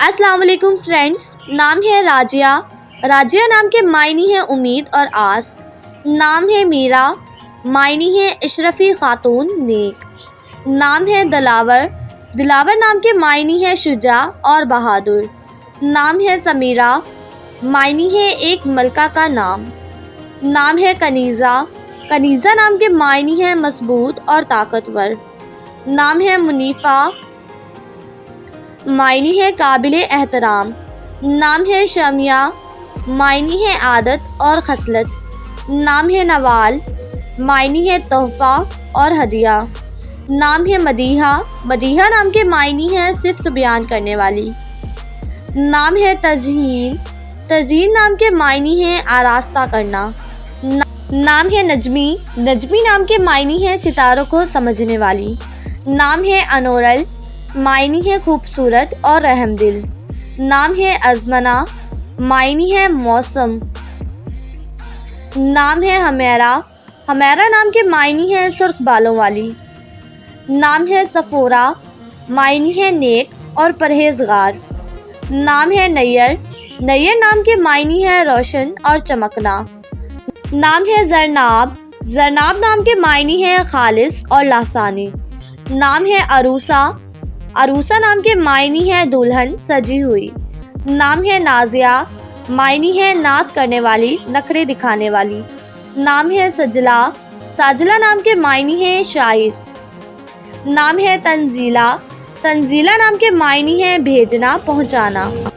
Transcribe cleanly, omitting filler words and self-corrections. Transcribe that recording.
अस्सलाम वालेकुम फ्रेंड्स। नाम है राजिया। राजिया नाम के मायनी है उम्मीद और आस। नाम है मीरा, मायनी है इशरफी खातून नेक। नाम है दिलावर। दिलावर नाम के मायनी है शुजा और बहादुर। नाम है समीरा, मायनी है एक मलका का नाम। नाम है कनीज़ा। कनीज़ा नाम के मायनी है मजबूत और ताकतवर। नाम है मुनीफ़ा, मायनी है काबिले एहतराम। नाम है शमिया, मायनी है आदत और खसलत। नाम है नवाल, मायनी है तोहफ़ा और हदिया। नाम है मदीहा। मदीहा नाम के मायनी है सिफ्त बयान करने वाली। नाम है तज़हीन। तज़हीन नाम के मायनी है आरास्ता करना। नाम है नजमी। नजमी नाम के मायनी है सितारों को समझने वाली। नाम है अनोरल, मायनी है खूबसूरत और रहमदिल। नाम है अज़मना, मायनी है मौसम। नाम है हमेरा। हमेरा नाम के मायनी है सुर्ख बालों वाली। नाम है सफ़ोरा, मायनी है नेक और परहेज़गार। नाम है नैयर। नैयर नाम के मायनी है रोशन और चमकना। नाम है ज़रनाब। ज़रनाब नाम के मायनी है खालिस और लासानी। नाम है अरूसा। अरूसा नाम के मायनी है दुल्हन सजी हुई। नाम है नाजिया, मायनी है नाज करने वाली, नखरे दिखाने वाली। नाम है सजला। साजला नाम के मायनी है शायर। नाम है तंजीला। तंजीला नाम के मायनी है भेजना, पहुंचाना।